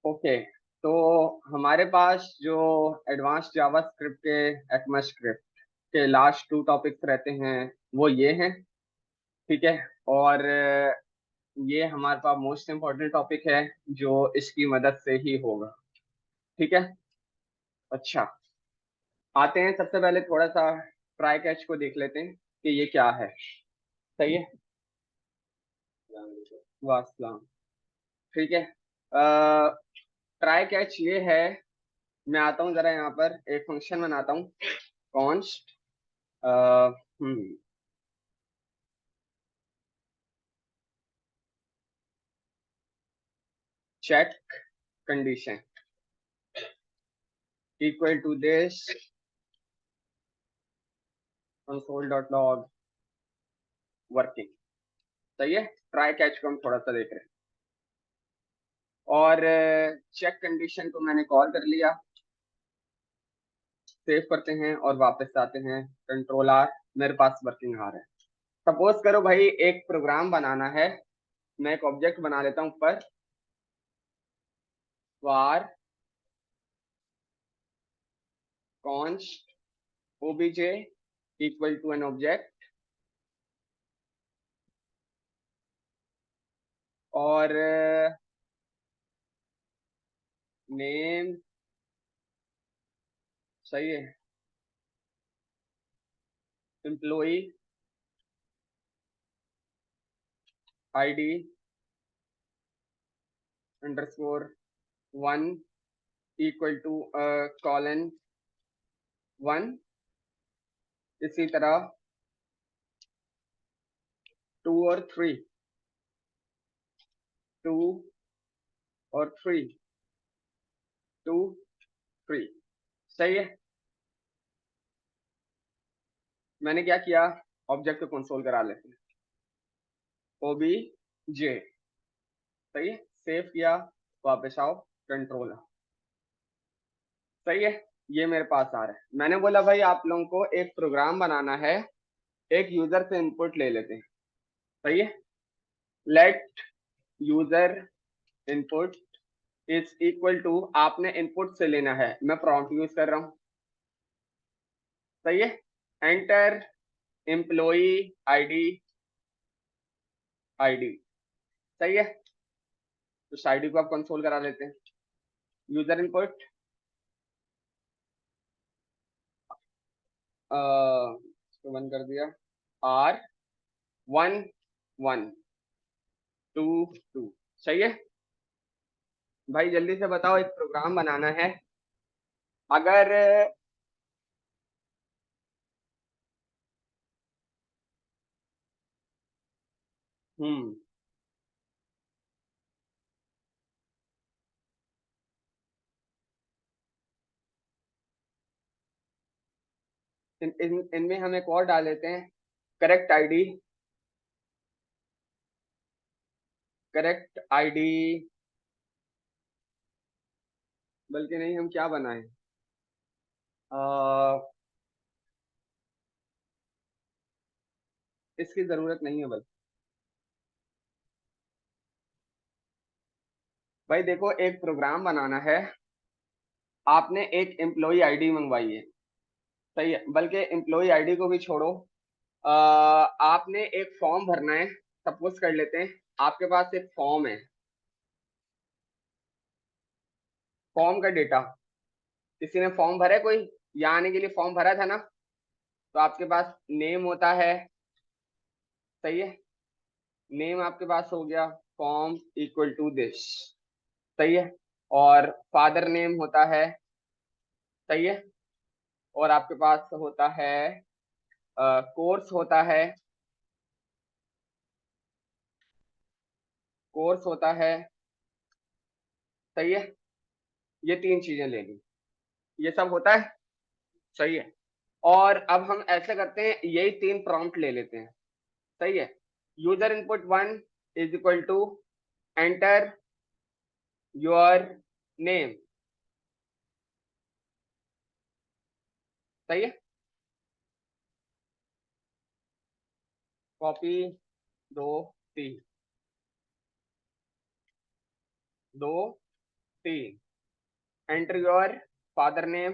Okay. तो हमारे पास जो एडवांस जावास्क्रिप्ट के ECMAScript के लास्ट 2 टॉपिक्स रहते हैं वो ये हैं। ठीक है। और ये हमारे पास मोस्ट इम्पोर्टेंट टॉपिक है जो इसकी मदद से ही होगा। ठीक है। अच्छा, आते हैं सबसे पहले थोड़ा सा ट्राई कैच को देख लेते हैं कि ये क्या है। सही है। वास्सलाम। ठीक है। ट्राई कैच ये है। मैं आता हूँ जरा यहाँ पर एक फंक्शन बनाता हूँ। Const check condition equal to this console.log working. सही है। ट्राई कैच को हम थोड़ा सा देख रहे हैं। और चेक कंडीशन को मैंने कॉल कर लिया। सेव करते हैं और वापस आते हैं। Control R. मेरे पास वर्किंग आ रहा है। सपोज करो भाई एक प्रोग्राम बनाना है। मैं एक ऑब्जेक्ट बना लेता हूँ ऊपर। var const obj equal to an object. और नेम। सही है। Employee ID underscore 1 equal to colon 1। इसी तरह 2 और 3। 2 और 3। 2 3। सही है। मैंने क्या किया, ऑब्जेक्ट को कंसोल करा लेते हैं। obj। सही है। सेव किया। वापस आओ। कंट्रोल। सही है। ये मेरे पास आ रहा है। मैंने बोला भाई आप लोगों को एक प्रोग्राम बनाना है। एक यूजर से इनपुट ले लेते हैं। सही है। Let user input is equal to, आपने इनपुट से लेना है, मैं प्रॉम्प्ट यूज कर रहा हूं। सही है। Enter employee ID. आईडी। सही है। तो इस आईडी को आप कंसोल करा लेते हैं। यूजर इनपुट इसको बंद कर दिया। आर 1 1 2 2। सही है। भाई जल्दी से बताओ, एक प्रोग्राम बनाना है। अगर हम्म इनमें हम एक और डाल देते हैं। Correct ID. Correct ID. बल्कि नहीं, हम क्या बनाएं। इसकी जरूरत नहीं है बल्कि। भाई देखो, एक प्रोग्राम बनाना है। आपने एक एम्प्लॉय आईडी मंगवाई है। सही है। बल्कि एम्प्लॉय आईडी को भी छोड़ो। आपने एक फॉर्म भरना है। सपोज कर लेते हैं आपके पास एक फॉर्म है। फॉर्म का डेटा, किसी ने फॉर्म भरा है, कोई यहाँ आने के लिए फॉर्म भरा था ना। तो आपके पास नेम होता है। सही है। नेम आपके पास हो गया फॉर्म इक्वल टू दिस। सही है। और फादर नेम होता है। सही है। और आपके पास होता है कोर्स होता है। कोर्स होता है। सही है। ये 3 चीजें ले ली। ये सब होता है। सही है। और अब हम ऐसे करते हैं, यही 3 प्रॉम्प्ट ले लेते हैं। सही है। User input 1 is equal to enter your name. सही है। Copy 2 3। 2 3, enter your father name,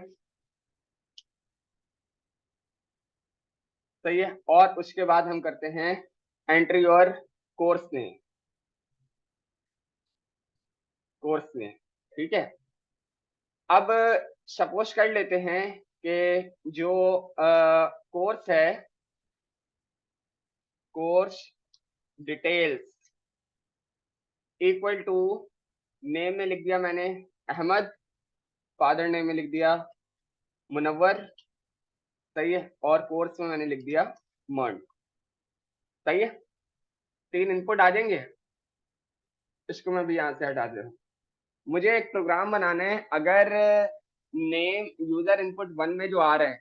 सही है। और उसके बाद हम करते हैं enter your course name, course name, ठीक है। अब सपोज कर लेते हैं कि जो कोर्स है, course details equal to, name में लिख दिया मैंने अहमद, फादर नेम में लिख दिया मुनव्वर, सही है। और कोर्स में मैंने लिख दिया मर्न, सही है। 3 इनपुट आ जाएंगे। इसको मैं भी यहाँ से हटा दे रहा हूँ। मुझे एक प्रोग्राम बनाना है, अगर नेम यूजर इनपुट 1 में जो आ रहा है,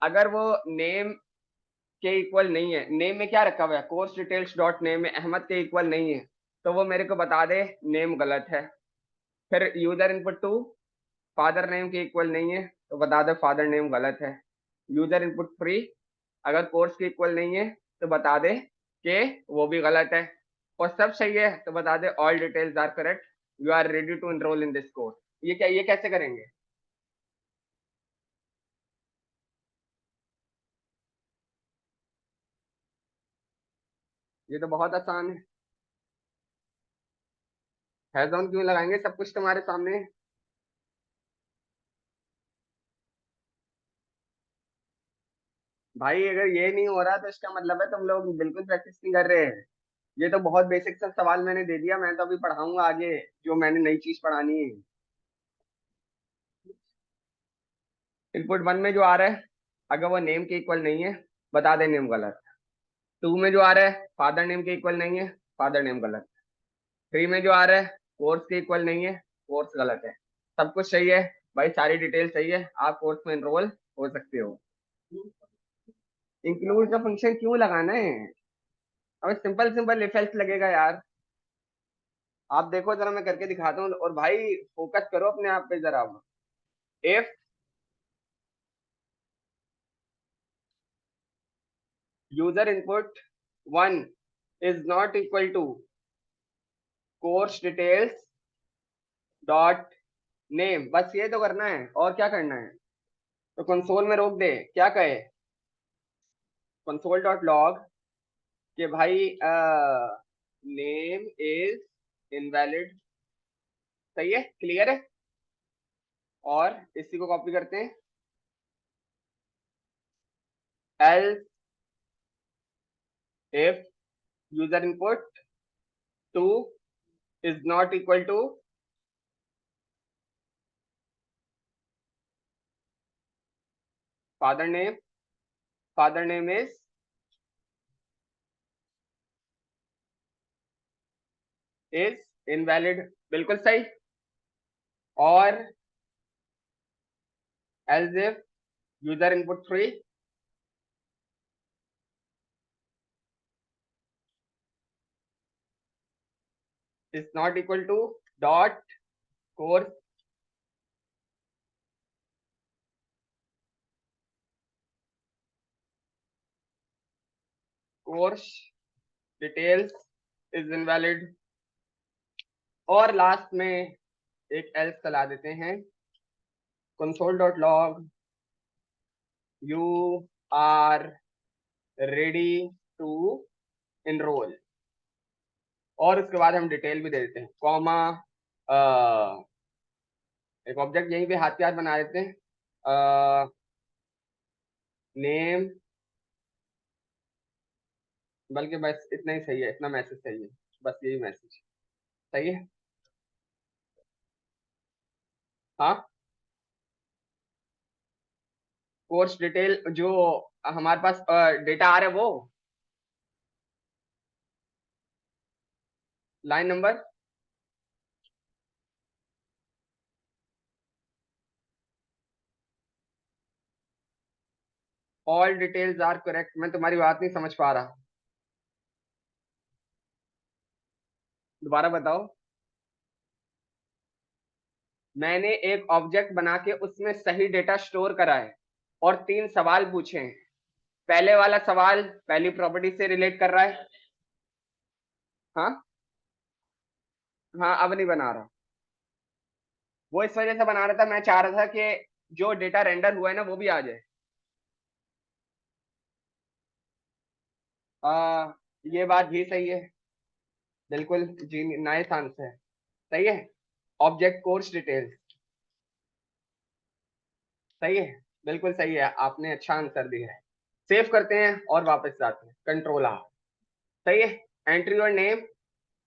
अगर वो नेम के इक्वल नहीं है, नेम में क्या रखा हुआ है, कोर्स डिटेल्स डॉट नेम में अहमद के इक्वल नहीं है, तो वो मेरे को बता दे नेम गलत है। फिर यूजर इनपुट 2 फादर नेम के इक्वल नहीं है, तो बता दे फादर नेम गलत है। यूजर इनपुट 3 अगर कोर्स के इक्वल नहीं है, तो बता दे कि वो भी गलत है। और सब सही है तो बता दे all details are correct, you are ready to enroll in this course. ये कैसे करेंगे? ये तो बहुत आसान है। हैज ऑन क्यों लगाएंगे, सब कुछ तुम्हारे सामने है। भाई अगर ये नहीं हो रहा तो इसका मतलब है तुम लोग बिल्कुल प्रैक्टिस नहीं कर रहे हैं। ये तो बहुत बेसिक सा सवाल मैंने दे दिया, मैं तो अभी पढ़ाऊंगा आगे जो मैंने नई चीज पढ़ानी है। इनपुट 1 में जो आ रहा है, अगर वो नेम के इक्वल नहीं है, बता दे नेम गलत। 2 में जो आ रहा है फादर नेम के इक्वल नहीं है, फादर नेम गलत। 3 में जो आ रहा है कोर्स के इक्वल नहीं है, कोर्स गलत है। सब कुछ सही है भाई, सारी डिटेल सही है, आप कोर्स में एनरोल हो सकते हो। इंक्लूड का फंक्शन क्यों लगाना है? अब सिंपल सिंपल इफ एल्स लगेगा यार। आप देखो जरा, मैं करके दिखाता हूँ, और भाई फोकस करो अपने आप पे जरा। If user input 1 is not equal to course details dot name, बस ये तो करना है, और क्या करना है? तो कंसोल में रोक दे, क्या कहे, कंसोल डॉट लॉग कि भाई नेम इज इनवैलिड, सही है, क्लियर है। और इसी को कॉपी करते हैं, else if user input 2 is not equal to father name, father name is invalid, बिल्कुल सही। और else if user input 3 is not equal to dot course, course details is invalid. और लास्ट में एक एल्स चला देते हैं, console dot log you are ready to enroll. और उसके बाद हम डिटेल भी दे देते हैं, कॉमा, एक ऑब्जेक्ट यहीं पे हाथ के हाथ बना देते हैं, नेम, बल्कि बस इतना ही सही है, इतना मैसेज सही है, बस यही मैसेज सही है। हाँ, कोर्स डिटेल जो हमारे पास डेटा आ रहा है वो line number, all details are correct. मैं तुम्हारी बात नहीं समझ पा रहा, दोबारा बताओ। मैंने एक ऑब्जेक्ट बना के उसमें सही डेटा स्टोर करा है और 3 सवाल पूछे हैं। पहले वाला सवाल पहली प्रॉपर्टी से रिलेट कर रहा है। हाँ, हाँ अब नहीं बना रहा। वो इस वजह से बना रहा था, मैं चाह रहा था कि जो डेटा रेंडर हुआ है ना वो भी आ जाए। ये बात भी सही है, बिल्कुल जी, नाइस आंसर, सही है। ऑब्जेक्ट कोर्स डिटेल्स, सही है, बिल्कुल सही है, आपने अच्छा आंसर दिया है। सेव करते हैं और वापस जाते हैं, कंट्रोल आ, सही है। एंट्री योर नेम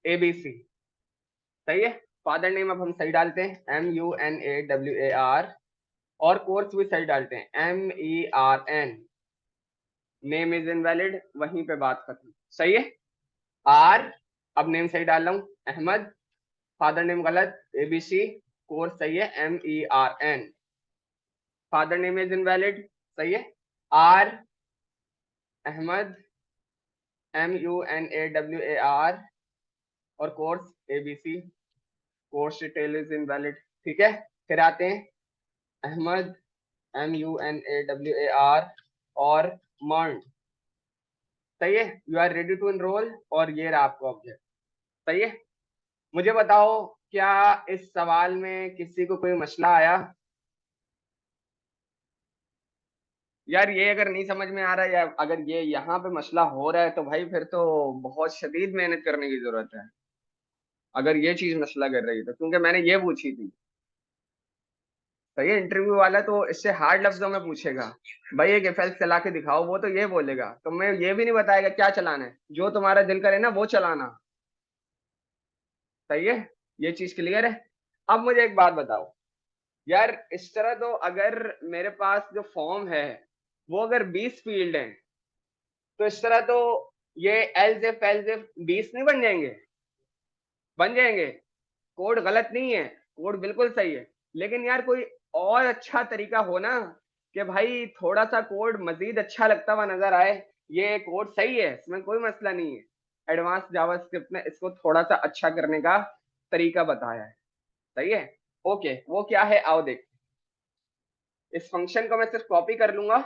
ABC, सही है। फादर नेम अब हम सही डालते हैं, MUNAWAR, और कोर्स भी सही डालते हैं, MERN। नेम इज इनवैलिड, वहीं पे बात खत्म, सही है। आर, अब नेम सही डाल रहा हूँ, अहमद। फादर नेम गलत, ABC। कोर्स सही है, MERN। Father name is invalid, सही है। आर, अहमद, MUNAWAR, और course ABC। Course detail is invalid, ठीक है। फिर आते हैं अहमद, MUNAWAR, और मर्न, सही है। You are ready to enroll, और ये रहा आपका ऑब्जेक्ट, सही है। मुझे बताओ, क्या इस सवाल में किसी को कोई मसला आया? यार ये अगर नहीं समझ में आ रहा है, या अगर ये यहाँ पे मसला हो रहा है, तो भाई फिर तो बहुत शदीद मेहनत करने की जरूरत है, अगर ये चीज मसला कर रही है तो, क्योंकि मैंने ये पूछी थी। सही है, इंटरव्यू वाला तो इससे हार्ड लफ्जों में पूछेगा, भाई एक इफ एल्स चला के दिखाओ, वो तो ये बोलेगा, तो मैं ये भी नहीं बताएगा क्या चलाना है, जो तुम्हारा दिल करे ना वो चलाना, सही है। ये चीज क्लियर है। अब मुझे एक बात बताओ, यार इस तरह तो अगर मेरे पास जो फॉर्म है वो अगर 20 फील्ड हैं, तो इस तरह तो ये एल्स इफ 20 नहीं बन जाएंगे? बन जाएंगे। कोड गलत नहीं है, कोड बिल्कुल सही है, लेकिन यार कोई और अच्छा तरीका हो ना, कि भाई थोड़ा सा कोड मजीद अच्छा लगता हुआ नजर आए। ये कोड सही है, इसमें कोई मसला नहीं है, एडवांस जावास्क्रिप्ट ने इसको थोड़ा सा अच्छा करने का तरीका बताया है, सही है। ओके, वो क्या है आओ देख। इस फंक्शन को मैं सिर्फ कॉपी कर लूंगा,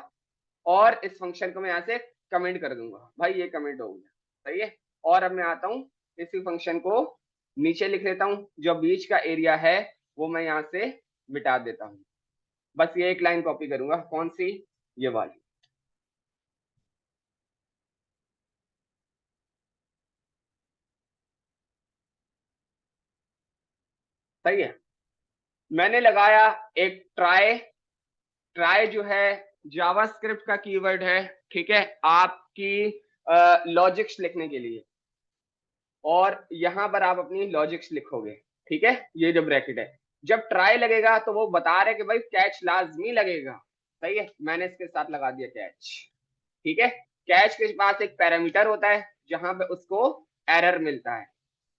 और इस फंक्शन को मैं यहाँ से कमेंट कर दूंगा, भाई ये कमेंट हो गया, सही है। और अब मैं आता हूँ, इसी फंक्शन को नीचे लिख लेता हूँ, जो बीच का एरिया है वो मैं यहाँ से मिटा देता हूँ। बस ये एक लाइन कॉपी करूंगा, कौन सी? ये वाली, सही है। मैंने लगाया एक ट्राई। ट्राई जो है जावास्क्रिप्ट का कीवर्ड है, ठीक है, आपकी लॉजिक्स लिखने के लिए, और यहां पर आप अपनी लॉजिक्स लिखोगे, ठीक है। ये जो ब्रैकेट है, जब ट्राई लगेगा तो वो बता रहे कि भाई कैच लाजमी लगेगा, सही है। मैंने इसके साथ लगा दिया कैच, ठीक है। कैच के पास एक पैरामीटर होता है जहां पे उसको एरर मिलता है,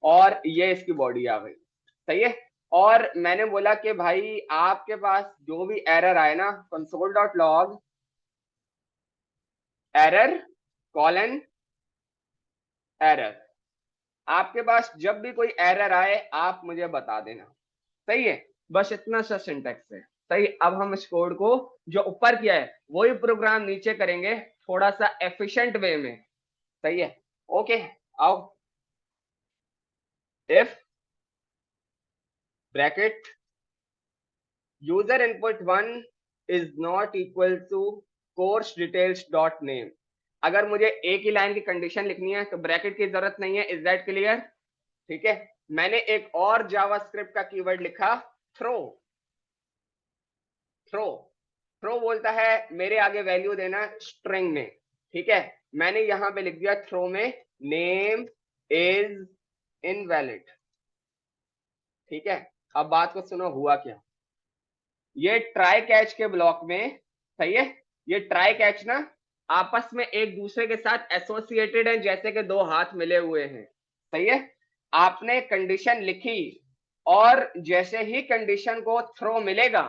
और ये इसकी बॉडी आ गई, सही है। और मैंने बोला कि भाई आपके पास जो भी एरर आए ना, console dot log error colon error, आपके पास जब भी कोई एरर आए आप मुझे बता देना, सही है। बस इतना सा सिंटेक्स है, सही। अब हम इस कोड को जो ऊपर किया है वही प्रोग्राम नीचे करेंगे, थोड़ा सा एफिशिएंट वे में, सही है। ओके, आओ। If bracket user input 1 is not equal to course details dot name, अगर मुझे एक ही लाइन की कंडीशन लिखनी है तो ब्रैकेट की जरूरत नहीं है, इज दैट क्लियर? ठीक है। मैंने एक और जावास्क्रिप्ट का कीवर्ड लिखा, थ्रो। थ्रो, थ्रो बोलता है मेरे आगे वैल्यू देना स्ट्रिंग में, ठीक है। मैंने यहां पे लिख दिया थ्रो में नेम इज इनवैलिड, ठीक है। अब बात को सुनो, हुआ क्या। ये ट्राई कैच के ब्लॉक में, सही है, ये ट्राई कैच ना आपस में एक दूसरे के साथ एसोसिएटेड है, जैसे कि दो हाथ मिले हुए हैं, सही है। आपने कंडीशन लिखी, और जैसे ही कंडीशन को थ्रो मिलेगा,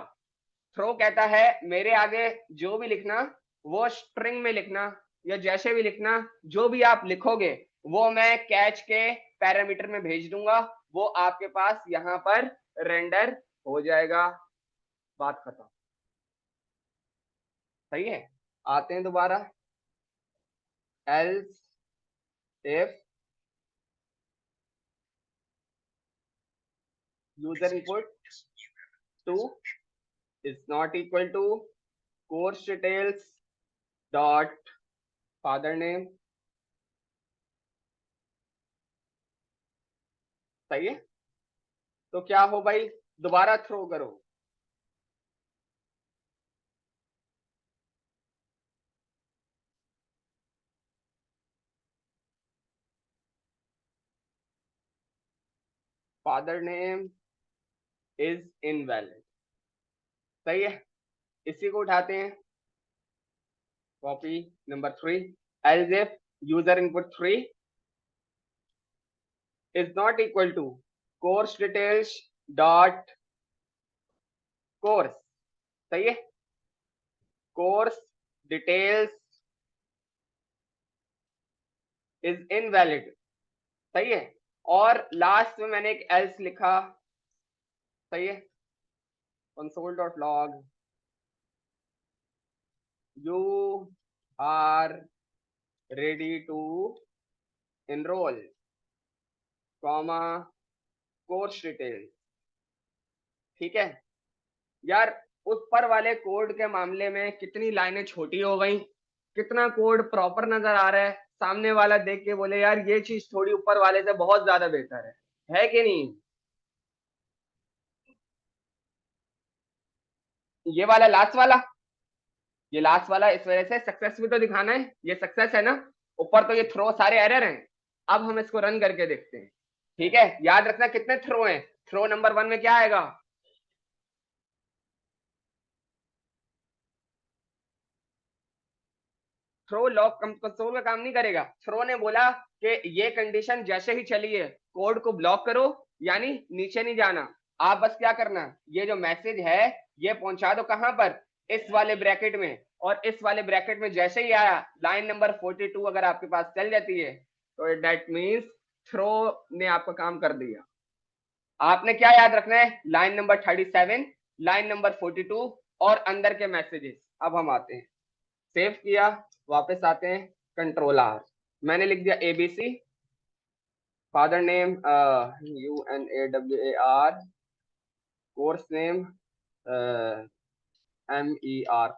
थ्रो कहता है मेरे आगे जो भी लिखना वो स्ट्रिंग में लिखना, या जैसे भी लिखना, जो भी आप लिखोगे वो मैं कैच के पैरामीटर में भेज दूंगा, वो आपके पास यहाँ पर रेंडर हो जाएगा, बात खत्म, सही है। आते हैं दोबारा, else if user input two is not equal to course details dot father name. सही है, तो क्या हो भाई, दोबारा थ्रो करो। Father name is invalid. सही है, इसी को उठाते हैं, copy number 3, else if user input 3 is not equal to course details dot course. सही है, कोर्स डिटेल्स इज इनवैलिड। सही है, और लास्ट में मैंने एक एल्स लिखा। सही है, console dot log you are ready to enroll comma course details. ठीक है यार, उस पर वाले कोड के मामले में कितनी लाइनें छोटी हो गई, कितना कोड प्रॉपर नजर आ रहा है, सामने वाला देख के बोले यार ये चीज थोड़ी ऊपर वाले से बहुत ज्यादा बेहतर है कि नहीं। ये वाला लास्ट वाला, ये लास्ट वाला इस वजह से सक्सेस भी तो दिखाना है, ये सक्सेस है ना। ऊपर तो ये थ्रो सारे एरर हैं। अब हम इसको रन करके देखते हैं। ठीक है, याद रखना कितने थ्रो हैं। थ्रो नंबर 1 में क्या आएगा, थ्रो लॉक कंसोल का काम नहीं करेगा। थ्रो ने बोला कि ये कंडीशन जैसे ही चली है कोड को ब्लॉक करो, यानी नीचे नहीं जाना। आप बस क्या करना, ये जो मैसेज है ये पहुंचा दो कहां पर, इस वाले ब्रैकेट में। और इस वाले ब्रैकेट में जैसे ही आया लाइन नंबर 42 अगर आपके पास चल जाती है तो दैट मीन्स थ्रो ने आपका काम कर दिया। आपने क्या याद रखना है, लाइन नंबर 37, लाइन नंबर 42 और अंदर के मैसेजेस। अब हम आते हैं, सेव किया, वापस आते हैं, कंट्रोल आर, मैंने लिख दिया ABC, father name UNAWAR, course name MER।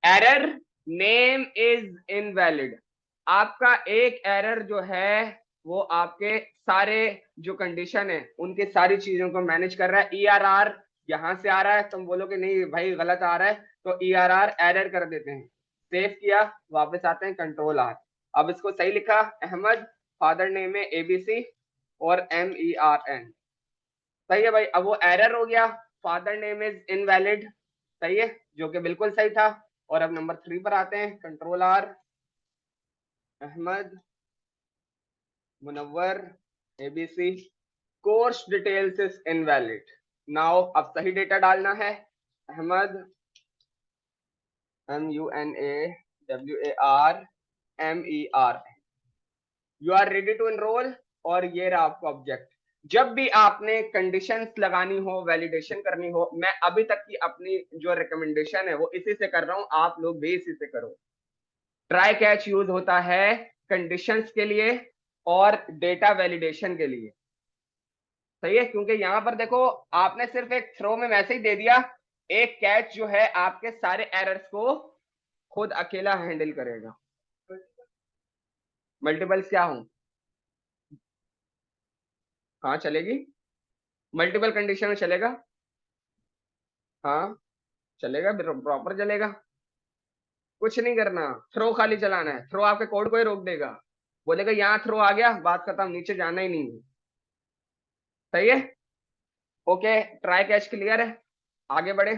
Error name is invalid. आपका एक एरर जो है वो आपके सारे जो कंडीशन है उनके सारी चीजों को मैनेज कर रहा है। ERR यहां से आ रहा है, तुम बोलोगे नहीं भाई गलत आ रहा है, तो ERR एरर कर देते हैं। सेव किया, वापस आते हैं, कंट्रोल आर। अब इसको सही लिखा, अहमद, फादर नेम है ABC और MERN। सही है भाई, अब वो एरर हो गया, फादर नेम इज इनवैलिड। सही है, जो कि बिल्कुल सही था। और अब नंबर 3 पर आते हैं, control R, Ahmad, Munawar, ABC, course details is invalid. Now अब सही डेटा डालना है, Ahmad MUNAWAR you are ready to enroll, और ये रहा आपका ऑब्जेक्ट। जब भी आपने कंडीशंस लगानी हो, वैलिडेशन करनी हो, मैं अभी तक की अपनी जो रिकमेंडेशन है वो इसी से कर रहा हूं, आप लोग भी इसी से करो। ट्राई कैच यूज होता है कंडीशंस के लिए और डेटा वैलिडेशन के लिए। सही है, क्योंकि यहां पर देखो आपने सिर्फ एक थ्रो में मैसेज दे दिया, एक कैच जो है आपके सारे एरर्स को खुद अकेला हैंडल करेगा। मल्टीपल्स क्या हूं, हाँ चलेगी, मल्टीपल कंडीशन में चलेगा, हाँ चलेगा, प्रॉपर चलेगा। कुछ नहीं करना, थ्रो खाली चलाना है, थ्रो आपके कोड को ही रोक देगा, बोलेगा यहाँ थ्रो आ गया, बात खत्म, नीचे जाना ही नहीं है। सही है, ओके, ट्राई कैच क्लियर है, आगे बढ़े।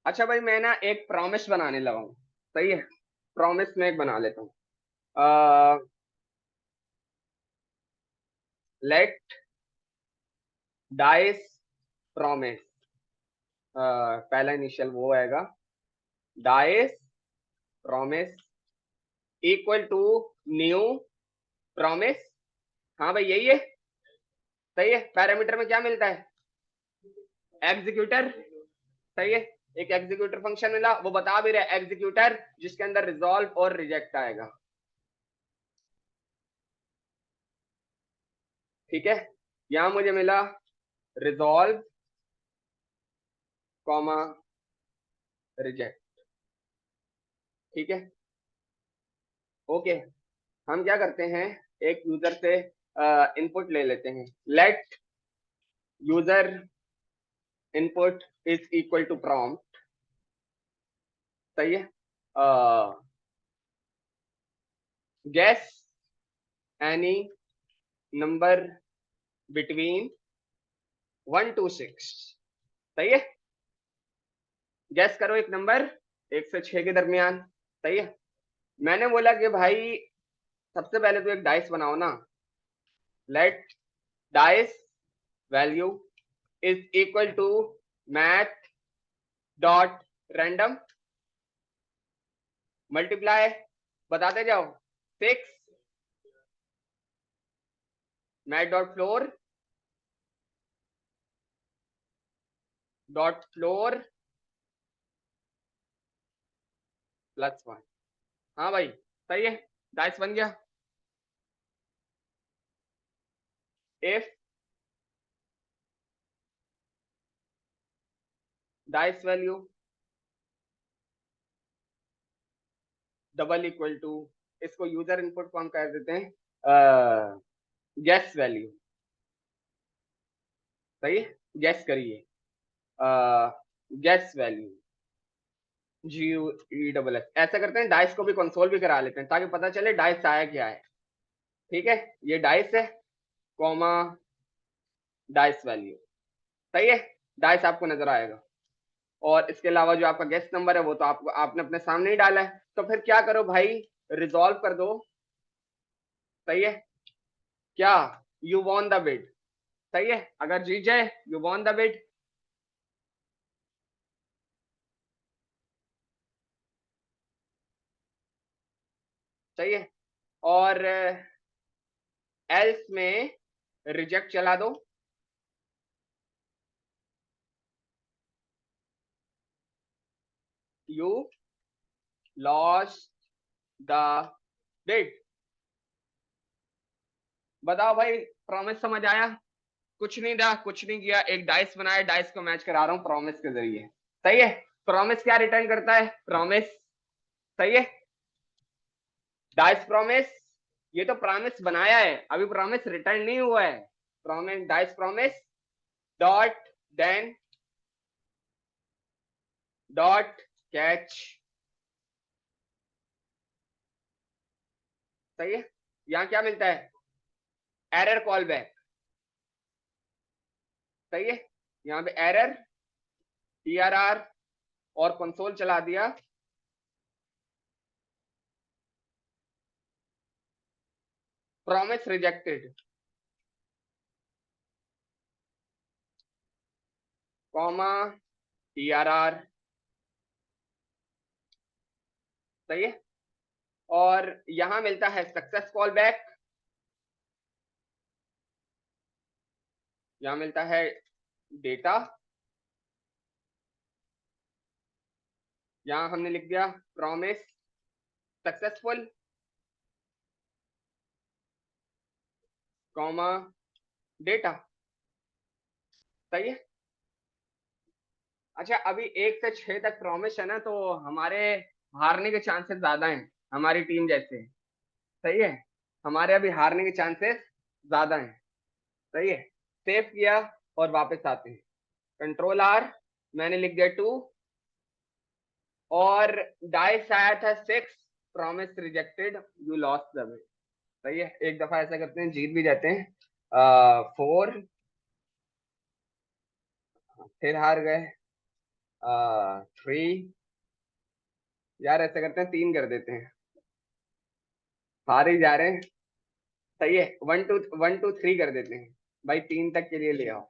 अच्छा भाई, मैं ना एक प्रॉमिस बनाने लगा हूँ। सही है, प्रॉमिस में एक बना लेता हूँ। लेट डाइस प्रॉमिस, पहला इनिशियल वो आएगा, dice promise equal to new promise. हाँ भाई यही है। सही है, पैरामीटर में क्या मिलता है, एग्जीक्यूटर, सही है, एक एग्जीक्यूटर फंक्शन मिला, वो बता भी रहा है एग्जीक्यूटर जिसके अंदर रिजॉल्व और रिजेक्ट आएगा। ठीक है, यहां मुझे मिला रिजॉल्व कॉमा रिजेक्ट। ठीक है, ओके। हम क्या करते हैं, एक यूजर से इनपुट ले लेते हैं। Let user input is equal to prompt, सही है, guess any number between 1 to 6, सही है, गैस करो एक नंबर 1 से 6 के दरमियान, सही है। मैंने बोला कि भाई सबसे पहले तो एक डाइस बनाओ ना। Let dice value is equal to math dot random multiply, बताते जाओ, 6 मैथ डॉट फ्लोर प्लस 1। हाँ भाई सही है, डाइस बन गया। If dice value double equal to, इसको यूजर इनपुट को हम कह देते हैं गेस वैल्यू, सही है, गेस करिए, गेस वैल्यू GUESS, ऐसा करते हैं, डाइस को भी कंसोल भी करा लेते हैं ताकि पता चले डाइस आया क्या है। ठीक है, ये डाइस है कॉमा डाइस वैल्यू, सही है, डाइस आपको नजर आएगा। और इसके अलावा जो आपका गेस्ट नंबर है वो तो आपको आपने अपने सामने ही डाला है, तो फिर क्या करो भाई, रिजॉल्व कर दो, सही है, क्या यू वॉन द बिड, सही है, अगर जीत जाए यू वॉन द बिड। सही है, और एल्स में रिजेक्ट चला दो, यू लॉस्ट द बिड। बताओ भाई, प्रॉमिस समझ आया? कुछ नहीं था, कुछ नहीं किया, एक डाइस बनाया, डाइस को मैच करा रहा हूं प्रॉमिस के जरिए, सही है। प्रॉमिस क्या रिटर्न करता है, प्रॉमिस, सही है, डाइस प्रॉमिस, ये तो प्रॉमिस बनाया है, अभी प्रॉमिस रिटर्न नहीं हुआ है। Promise dice promise dot then dot catch, सही है। यहां क्या मिलता है, एरर कॉल बैक, सही है, यहाँ पे एरर TRR और कंसोल चला दिया, प्रॉमिस रिजेक्टेड कॉमा TRR, सही है। और यहां मिलता है सक्सेस कॉल बैक, यहां मिलता है डेटा, यहां हमने लिख दिया प्रॉमिस सक्सेसफुल कॉमा डेटा, सही है। अच्छा, अभी 1 से 6 तक प्रॉमिस है ना, तो हमारे हारने के चांसेस ज्यादा हैं, हमारी टीम जैसे, सही है, हमारे अभी हारने के चांसेस ज्यादा हैं, सही है। सेव किया और वापस आते हैं, कंट्रोल R, मैंने लिख दिया 2, और डाइस आया था 6, promise rejected, you lost the bit, सही है। एक दफा ऐसा करते हैं, जीत भी जाते हैं, 4, फिर हार गए, 3, यार ऐसा करते हैं 3 कर देते हैं, हार ही जा रहे हैं, सही है, 1 2 1 2 3 कर देते हैं भाई, 3 तक के लिए ले आओ,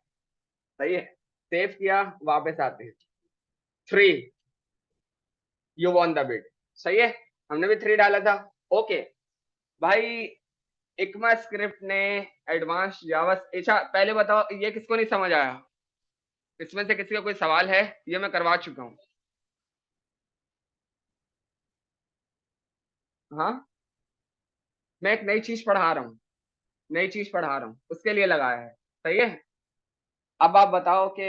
सही है। सेव किया, वापस आते हैं, 3, यू वॉन द बिट, सही है, हमने भी 3 डाला था, ओके भाई। इकमा स्क्रिप्ट ने एडवांस जावा, अच्छा पहले बताओ ये किसको नहीं समझ आया, इसमें से किसी का कोई सवाल है? ये मैं करवा चुका हूं। हाँ, मैं एक नई चीज पढ़ा रहा हूँ, नई चीज पढ़ा रहा हूँ, उसके लिए लगाया है। सही है। अब आप बताओ कि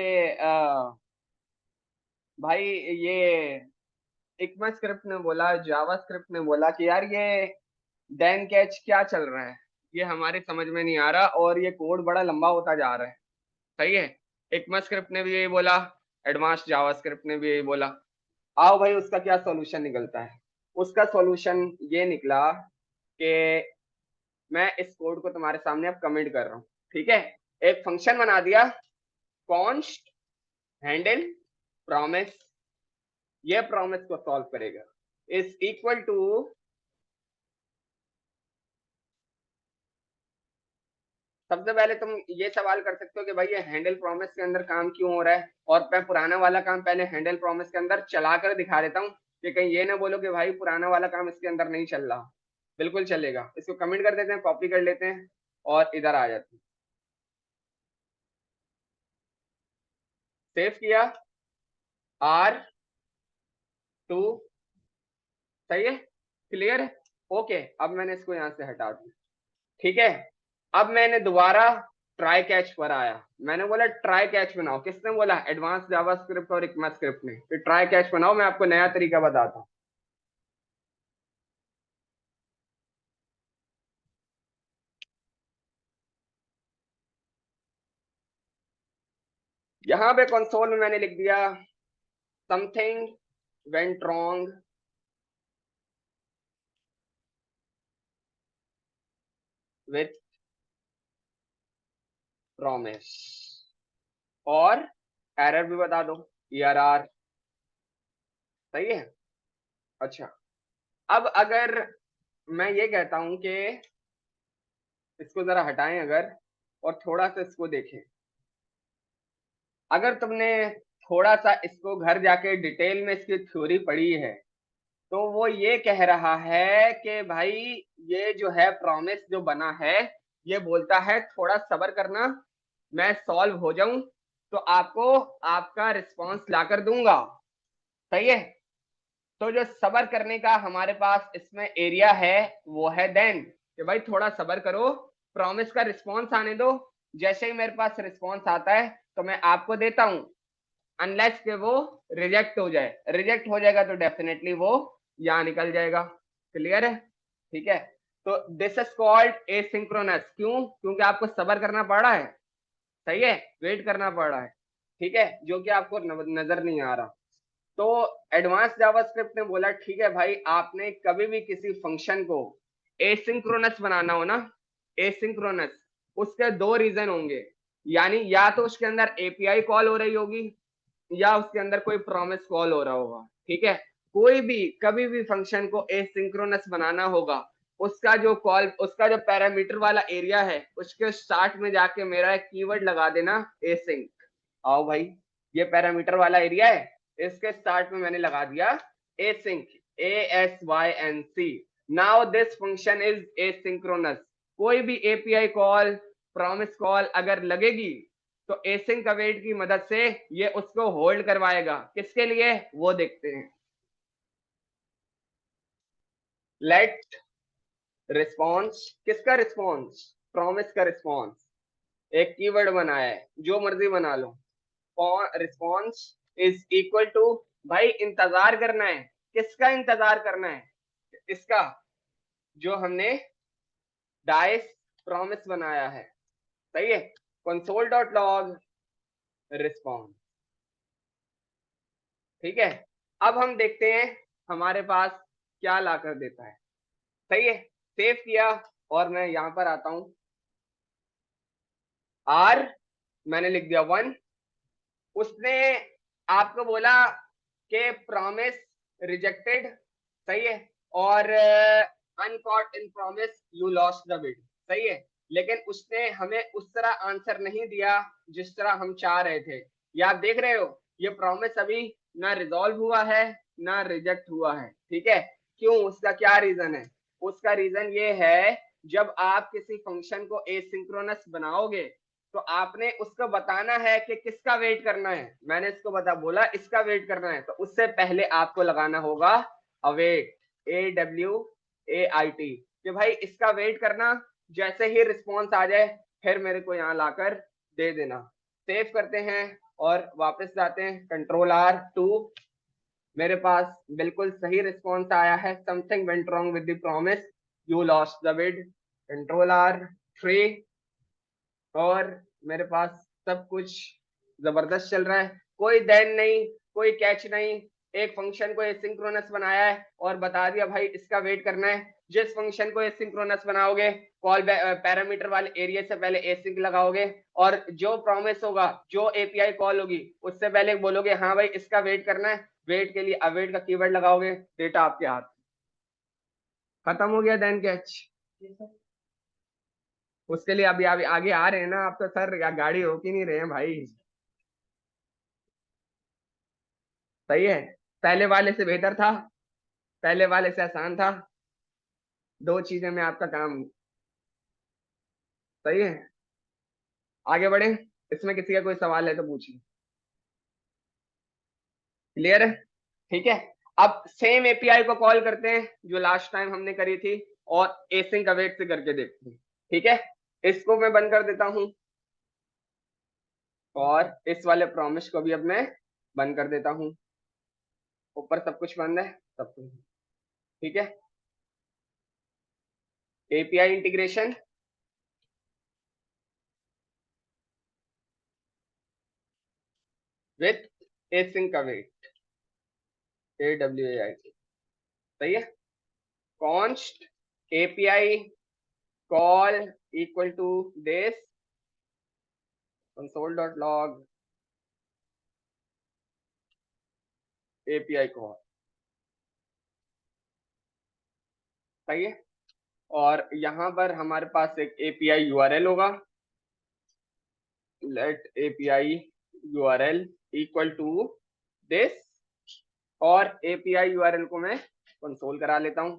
भाई ये इक्मा स्क्रिप्ट ने बोला, जावा स्क्रिप्ट ने बोला कि यार ये डैन कैच क्या चल रहा है, ये हमारे समझ में नहीं आ रहा और ये कोड बड़ा लंबा होता जा रहा है। सही है। इक्मा स्क्रिप्ट ने भी यही बोला, एडवांस जावा स्क्रिप्ट ने भी यही बोला। आओ भाई उसका क्या सॉल्यूशन निकलता है। उसका सॉल्यूशन ये निकला कि मैं इस कोड को तुम्हारे सामने अब कमेंट कर रहा हूँ। ठीक है। एक फंक्शन बना दिया, कॉन्स्ट हैंडल प्रॉमिस, ये प्रॉमिस को सॉल्व करेगा, इज इक्वल टू। सबसे पहले तुम ये सवाल कर सकते हो कि भाई ये हैंडल प्रॉमिस के अंदर काम क्यों हो रहा है, और मैं पुराना वाला काम पहले हैंडल प्रॉमिस के अंदर चला कर दिखा देता हूँ कि कहीं ये ना बोलो कि भाई पुराना वाला काम इसके अंदर नहीं चल रहा। बिल्कुल चलेगा। इसको कमेंट कर देते हैं, कॉपी कर लेते हैं और इधर आ जाते हैं। सेव किया, R2। सही है, क्लियर है। ओके, अब मैंने इसको यहां से हटा दिया। ठीक है। अब मैंने दोबारा ट्राई कैच पर आया, मैंने बोला ट्राई कैच बनाओ। किसने बोला? एडवांस जावा स्क्रिप्ट और इक्मा स्क्रिप्ट ने। फिर ट्राई कैच बनाओ, मैं आपको नया तरीका बताता हूँ। यहां पे कंसोल में मैंने लिख दिया something went wrong with promise, और एरर भी बता दो, ERR। सही है। अच्छा, अब अगर मैं ये कहता हूं कि इसको जरा हटाएं अगर, और थोड़ा सा इसको देखें। अगर तुमने थोड़ा सा इसको घर जाके डिटेल में इसकी थ्योरी पढ़ी है, तो वो ये कह रहा है कि भाई ये जो है प्रॉमिस जो बना है, ये बोलता है थोड़ा सब्र करना, मैं सॉल्व हो जाऊं तो आपको आपका रिस्पॉन्स ला कर दूंगा। सही है। तो जो सब्र करने का हमारे पास इसमें एरिया है वो है देन, कि भाई थोड़ा सब्र करो, प्रॉमिस का रिस्पॉन्स आने दो, जैसे ही मेरे पास रिस्पॉन्स आता है तो मैं आपको देता हूं, अनलेस के वो रिजेक्ट हो जाए। रिजेक्ट हो जाएगा तो डेफिनेटली वो यहाँ निकल जाएगा। क्लियर है। ठीक है। तो दिस इज कॉल्ड एसिंक्रोनस। क्यों? क्योंकि आपको सब्र करना पड़ रहा है। सही है, वेट करना पड़ रहा है। ठीक है, जो कि आपको नजर नहीं आ रहा। तो एडवांस जावास्क्रिप्ट ने बोला ठीक है भाई, आपने कभी भी किसी फंक्शन को एसिंक्रोनस बनाना हो ना, एसिंक्रोनस, उसके दो रीजन होंगे। यानी या तो उसके अंदर एपीआई कॉल हो रही होगी, या उसके अंदर कोई प्रॉमिस कॉल हो रहा होगा। ठीक है। कोई भी कभी भी फंक्शन को एसिंक्रोनस बनाना होगा, उसका जो कॉल, उसका जो पैरामीटर वाला एरिया है, उसके स्टार्ट में जाके मेरा एक कीवर्ड लगा देना, एसिंक। आओ भाई, ये पैरामीटर वाला एरिया है, इसके स्टार्ट में मैंने लगा दिया async, ASYNC। Now this function is asynchronous. कोई भी एपीआई कॉल, प्रॉमिस कॉल अगर लगेगी तो एसिंक अवेट की मदद से ये उसको होल्ड करवाएगा। किसके लिए? वो देखते हैं। लेट रिस्पॉन्स, किसका रिस्पॉन्स? प्रॉमिस का रिस्पॉन्स। एक कीवर्ड बनाया है, जो मर्जी बना लो। रिस्पॉन्स इज इक्वल टू, भाई इंतजार करना है। किसका इंतजार करना है? इसका, जो हमने डाइस प्रॉमिस बनाया है। सही है। Console dot log response. ठीक है। अब हम देखते हैं हमारे पास क्या ला कर देता है। सही है। सेव किया, और मैं यहां पर आता हूं। R मैंने लिख दिया 1। उसने आपको बोला कि प्रॉमिस रिजेक्टेड। सही है। और uncaught in promise you lost the bid. सही है। लेकिन उसने हमें उस तरह आंसर नहीं दिया जिस तरह हम चाह रहे थे। ये आप देख रहे हो, ये प्रॉमिस अभी ना रिजॉल्व हुआ है ना रिजेक्ट हुआ है। ठीक है। क्यों? उसका क्या रीजन है? उसका रीजन ये है, जब आप किसी फंक्शन को एसिंक्रोनस बनाओगे तो आपने उसको बताना है कि किसका वेट करना है। मैंने इसको बोला इसका वेट करना है, तो उससे पहले आपको लगाना होगा अवेट, AWAIT, कि भाई इसका वेट करना, जैसे ही रिस्पॉन्स आ जाए फिर मेरे को यहाँ लाकर दे देना। सेव करते हैं और वापस जाते हैं, Ctrl+R2। मेरे पास बिल्कुल सही रिस्पॉन्स आया है, something went wrong with the promise, you lost the bid. Ctrl+R3 और मेरे पास सब कुछ जबरदस्त चल रहा है, कोई देन नहीं, कोई कैच नहीं। एक फंक्शन को एसिंक्रोनस बनाया है और बता दिया भाई इसका वेट करना है। जिस फंक्शन को एसिंक्रोनस बनाओगे, कॉल पैरामीटर वाले एरिया से पहले एसिंक लगाओगे, और जो प्रॉमिस होगा, जो एपीआई कॉल होगी, उससे पहले बोलोगे हाँ भाई इसका वेट करना है। वेट के लिए अवेट का कीवर्ड लगाओगे, डेटा आपके हाथ। खत्म हो गया देन कैच। उसके लिए अभी अभी आगे आ रहे हैं ना आप, तो सर गाड़ी रोक ही नहीं रहे हैं भाई। सही है, पहले वाले से बेहतर था, पहले वाले से आसान था, दो चीजें में आपका काम। सही है, आगे बढ़े। इसमें किसी का कोई सवाल है तो पूछिए। क्लियर है, ठीक है। अब सेम एपीआई को कॉल करते हैं जो लास्ट टाइम हमने करी थी, और एसिंक अवेट से करके देखते हैं। ठीक है, इसको मैं बंद कर देता हूं, और इस वाले प्रॉमिस को भी अब मैं बंद कर देता हूं। ऊपर सब कुछ बंद है, सब कुछ ठीक है। API integration with async await, AWAIT। सही है, const API call equal to this console.log API call. सही है, और यहां पर हमारे पास एक API URL होगा, let API URL equal to this, और API URL को मैं कंसोल करा लेता हूं,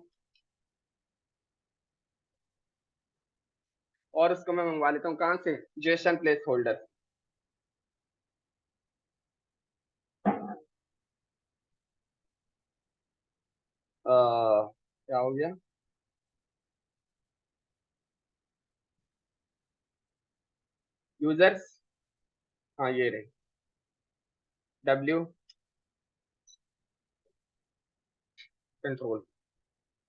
और उसको मैं मंगवा लेता हूं कहां से, जेसन प्लेस होल्डर। क्या हो गया, यूजर्स, हाँ ये रहे, W कंट्रोल।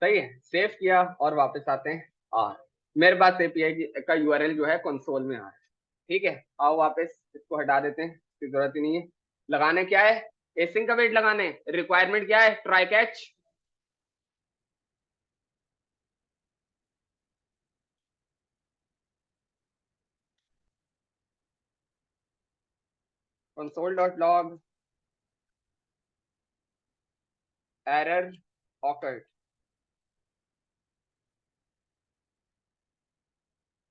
सही है, सेव किया और वापस आते हैं। मेरे पास एपीआई का यूआरएल जो है कंसोल में आ रहा है। ठीक है, आओ वापस इसको हटा देते हैं, इसकी जरूरत ही नहीं है। लगाने क्या है, एसिंक का वेट लगाने, रिक्वायरमेंट क्या है, try catch. console.log error occurred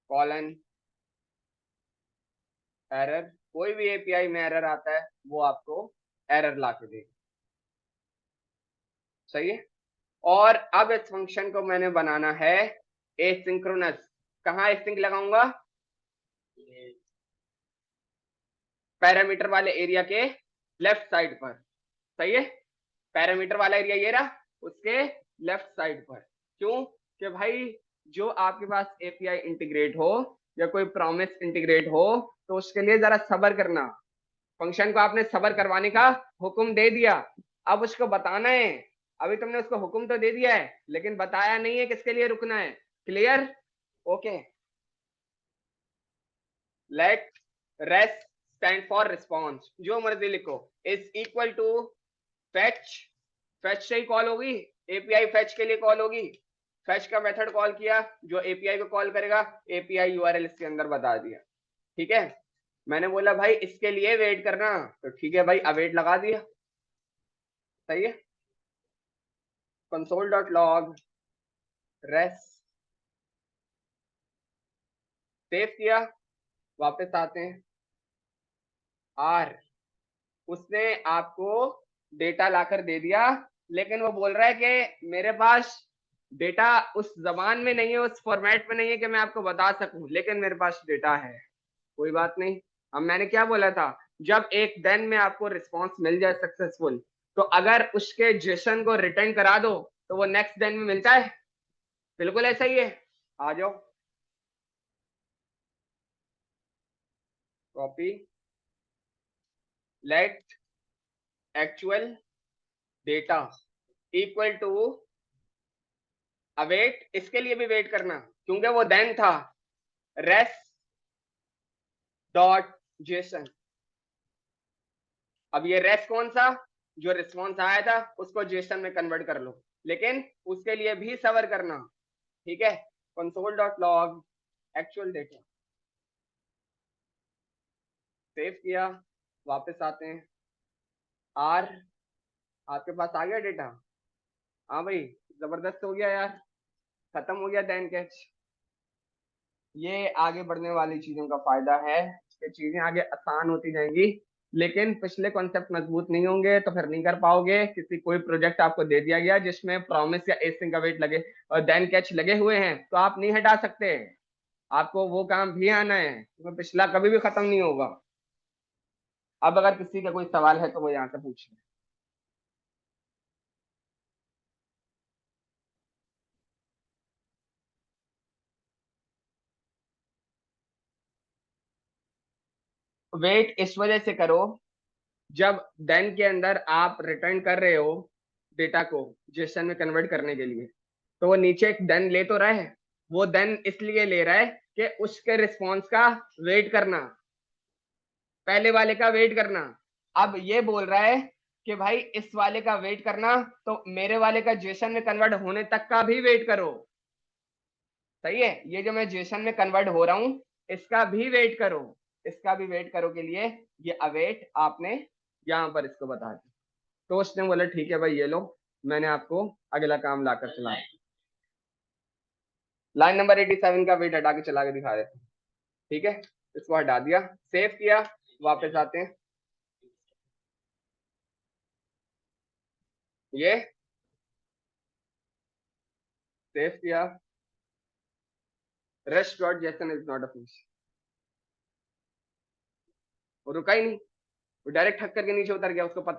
colon error. कोई भी एपीआई में एरर आता है वो आपको एरर ला के देगा। सही है, और अब इस फंक्शन को मैंने बनाना है एसिंक्रोनस। कहाँ एसिंक लगाऊंगा, पैरामीटर वाले एरिया के लेफ्ट साइड पर। सही है, पैरामीटर वाला एरिया ये रहा, उसके लेफ्ट साइड पर। क्यों, कि भाई जो आपके पास एपीआई इंटीग्रेट हो या कोई प्रॉमिस इंटीग्रेट हो, तो उसके लिए जरा सब्र करना। फंक्शन को आपने सब्र करवाने का हुक्म दे दिया, अब उसको बताना है। अभी तुमने उसको हुक्म तो दे दिया है, लेकिन बताया नहीं है किसके लिए रुकना है। Clear, okay. Let rest stand for response, जो मर्जी लिखो, is equal to fetch. Fetch से ही कॉल होगी, एपीआई फेच के लिए कॉल होगी। फेच का मेथड कॉल किया जो एपीआई को कॉल करेगा, एपीआई यूआरएल इसके अंदर बता दिया। ठीक है, मैंने बोला भाई इसके लिए वेट करना, तो ठीक है भाई अवेट लगा दिया। सही है, console.log रेस्ट, सेव किया, वापस आते हैं। आर, उसने आपको डेटा लाकर दे दिया, लेकिन वो बोल रहा है कि मेरे पास डेटा उस जबान में नहीं है, उस फॉर्मेट में नहीं है कि मैं आपको बता सकूं, लेकिन मेरे पास डेटा है। कोई बात नहीं। अब मैंने क्या बोला था, जब एक दिन में आपको रिस्पॉन्स मिल जाए सक्सेसफुल, तो अगर उसके जेसन को रिटर्न करा दो तो वो नेक्स्ट दिन में मिलता है। बिल्कुल ऐसा ही है। आ जाओ, copy, let actual data equal to await, इसके लिए भी वेट करना क्योंकि वो देन था, रेस डॉट जेसन। अब ये रेस कौन सा, जो रिस्पॉन्स आया था उसको जेसन में कन्वर्ट कर लो, लेकिन उसके लिए भी सबर करना। ठीक है, console dot log actual data, save किया, वापस आते हैं। आर, आपके पास आ गया डेटा? हाँ भाई, जबरदस्त हो गया यार, खत्म हो गया दैन कैच। ये आगे बढ़ने वाली चीजों का फायदा है कि चीजें आगे आसान होती जाएंगी, लेकिन पिछले कॉन्सेप्ट मजबूत नहीं होंगे तो फिर नहीं कर पाओगे। किसी कोई प्रोजेक्ट आपको दे दिया गया जिसमें प्रॉमिस या एसिंक अवेट लगे और देन कैच लगे हुए हैं तो आप नहीं हटा सकते, आपको वो काम भी आना है, तो पिछला कभी भी खत्म नहीं होगा। अब अगर किसी का कोई सवाल है तो वो यहाँ से पूछ ले। वेट इस वजह से करो, जब देन के अंदर आप रिटर्न कर रहे हो डेटा को जेसन में कन्वर्ट करने के लिए, तो वो नीचे एक देन ले तो रहा है, वो देन इसलिए ले रहा है कि उसके रिस्पॉन्स का वेट करना, पहले वाले का वेट करना। अब ये बोल रहा है कि भाई इस वाले का वेट करना, तो मेरे वाले का जेसन में कन्वर्ट होने तक का भी वेट करो। सही है, ये जो मैं जेसन में कन्वर्ट हो रहा हूं इसका भी वेट करो, इसका भी वेट करो के लिए ये अवेट आपने यहां पर इसको बता दिया। तो उसने बोला ठीक है भाई ये लो, मैंने आपको अगला काम लाकर चला। लाइन नंबर 87 का वेट हटा के चला के दिखा देते हैं। ठीक है, इसको हटा दिया, सेव किया, वापस आते हैं। ये सेव किया, rush dot JSON is not a fish, वो रुका ही नहीं, वो डायरेक्ट हक करके नीचे उतर गया, उसको पता